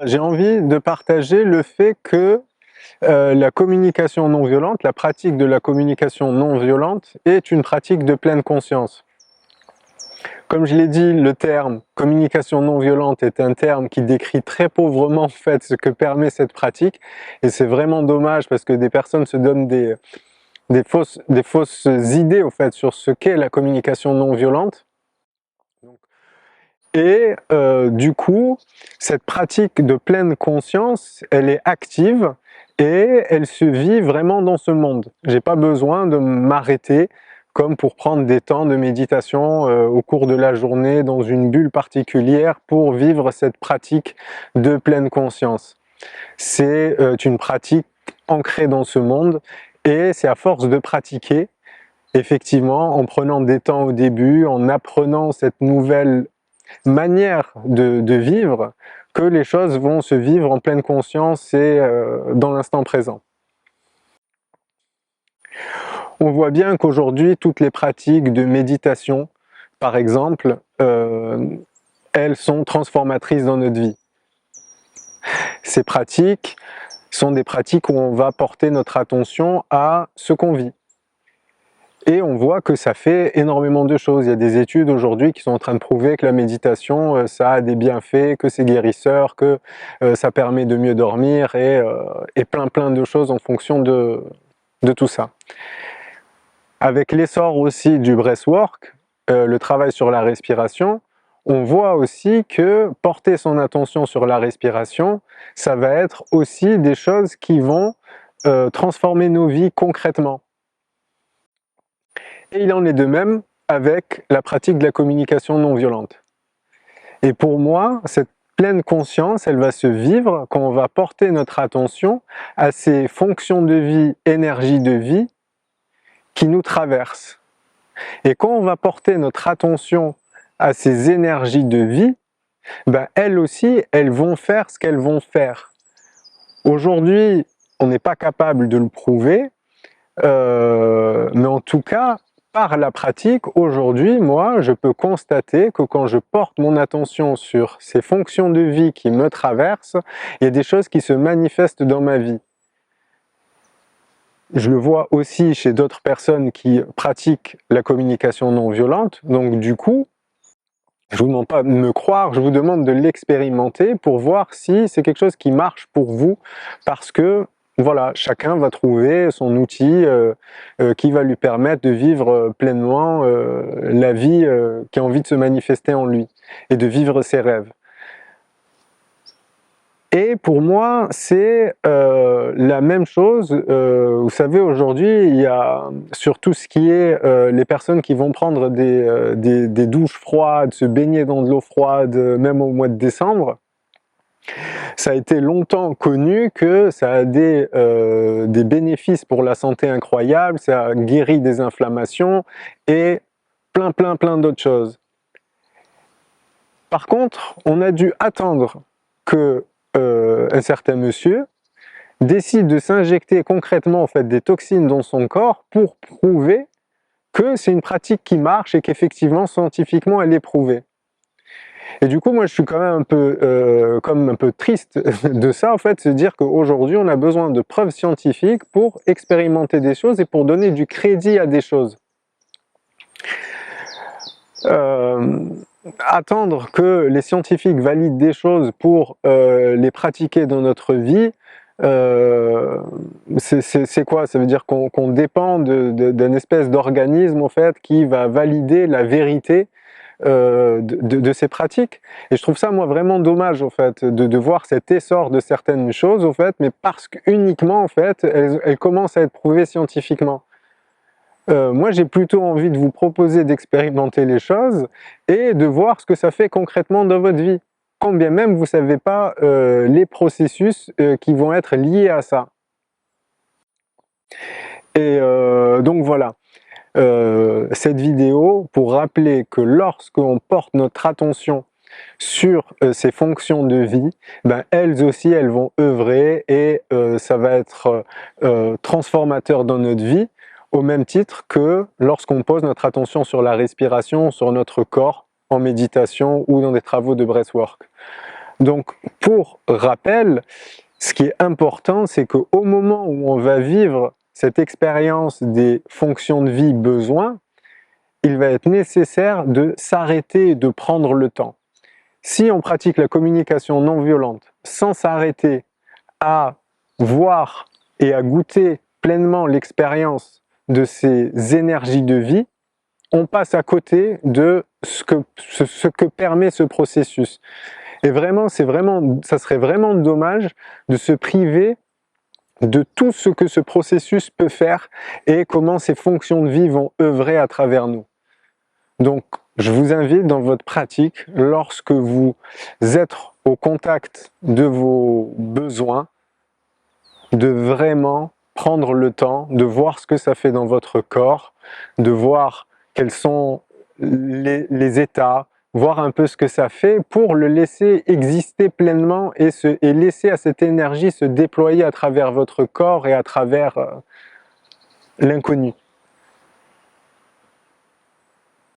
J'ai envie de partager le fait que la communication non violente, la pratique de la communication non violente est une pratique de pleine conscience. Comme je l'ai dit, le terme communication non violente est un terme qui décrit très pauvrement en fait ce que permet cette pratique, et c'est vraiment dommage parce que des personnes se donnent des fausses idées au fait sur ce qu'est la communication non violente. Et du coup, cette pratique de pleine conscience, elle est active et elle se vit vraiment dans ce monde. J'ai pas besoin de m'arrêter comme pour prendre des temps de méditation au cours de la journée dans une bulle particulière pour vivre cette pratique de pleine conscience. C'est une pratique ancrée dans ce monde et c'est à force de pratiquer, effectivement, en prenant des temps au début, en apprenant cette nouvelle manière de vivre, que les choses vont se vivre en pleine conscience et dans l'instant présent. On voit bien qu'aujourd'hui, toutes les pratiques de méditation, par exemple, elles sont transformatrices dans notre vie. Ces pratiques sont des pratiques où on va porter notre attention à ce qu'on vit. Et on voit que ça fait énormément de choses. Il y a des études aujourd'hui qui sont en train de prouver que la méditation, ça a des bienfaits, que c'est guérisseur, que ça permet de mieux dormir et plein de choses en fonction de tout ça. Avec l'essor aussi du breathwork, le travail sur la respiration, on voit aussi que porter son attention sur la respiration, ça va être aussi des choses qui vont transformer nos vies concrètement. Et il en est de même avec la pratique de la communication non violente. Et pour moi, cette pleine conscience, elle va se vivre quand on va porter notre attention à ces fonctions de vie, énergies de vie qui nous traversent. Et quand on va porter notre attention à ces énergies de vie, elles aussi, elles vont faire ce qu'elles vont faire. Aujourd'hui, on n'est pas capable de le prouver, mais en tout cas, par la pratique, aujourd'hui, moi, je peux constater que quand je porte mon attention sur ces fonctions de vie qui me traversent, il y a des choses qui se manifestent dans ma vie. Je le vois aussi chez d'autres personnes qui pratiquent la communication non violente, donc du coup, je ne vous demande pas de me croire, je vous demande de l'expérimenter pour voir si c'est quelque chose qui marche pour vous, parce que voilà, chacun va trouver son outil qui va lui permettre de vivre pleinement la vie qui a envie de se manifester en lui et de vivre ses rêves. Et pour moi, c'est la même chose. Vous savez, aujourd'hui, il y a sur tout ce qui est les personnes qui vont prendre des douches froides, se baigner dans de l'eau froide, même au mois de décembre. Ça a été longtemps connu que ça a des bénéfices pour la santé incroyables, ça guérit des inflammations et plein d'autres choses. Par contre, on a dû attendre que un certain monsieur décide de s'injecter concrètement en fait, des toxines dans son corps pour prouver que c'est une pratique qui marche et qu'effectivement, scientifiquement, elle est prouvée. Et du coup, moi, je suis quand même un peu triste de ça, en fait, se dire qu'aujourd'hui, on a besoin de preuves scientifiques pour expérimenter des choses et pour donner du crédit à des choses. Attendre que les scientifiques valident des choses pour les pratiquer dans notre vie, c'est quoi? Ça veut dire qu'on dépend d'un espèce d'organisme en fait, qui va valider la vérité de ces pratiques. Et je trouve ça moi vraiment dommage en fait, de voir cet essor de certaines choses en fait, mais parce qu'uniquement en fait, elles commencent à être prouvées scientifiquement. Moi, j'ai plutôt envie de vous proposer d'expérimenter les choses et de voir ce que ça fait concrètement dans votre vie. Quand bien même vous ne savez pas les processus qui vont être liés à ça. Et donc voilà, cette vidéo pour rappeler que lorsqu'on porte notre attention sur ces fonctions de vie, elles aussi, elles vont œuvrer et ça va être transformateur dans notre vie, au même titre que lorsqu'on pose notre attention sur la respiration, sur notre corps, en méditation ou dans des travaux de breathwork. Donc, pour rappel, ce qui est important, c'est qu'au moment où on va vivre cette expérience des fonctions de vie besoins, il va être nécessaire de s'arrêter et de prendre le temps. Si on pratique la communication non violente sans s'arrêter à voir et à goûter pleinement l'expérience de ces énergies de vie, on passe à côté de ce que permet ce processus. Et vraiment, ça serait vraiment dommage de se priver de tout ce que ce processus peut faire et comment ces fonctions de vie vont œuvrer à travers nous. Donc, je vous invite dans votre pratique, lorsque vous êtes au contact de vos besoins, de vraiment prendre le temps de voir ce que ça fait dans votre corps, de voir quels sont les états, voir un peu ce que ça fait pour le laisser exister pleinement et laisser à cette énergie se déployer à travers votre corps et à travers l'inconnu.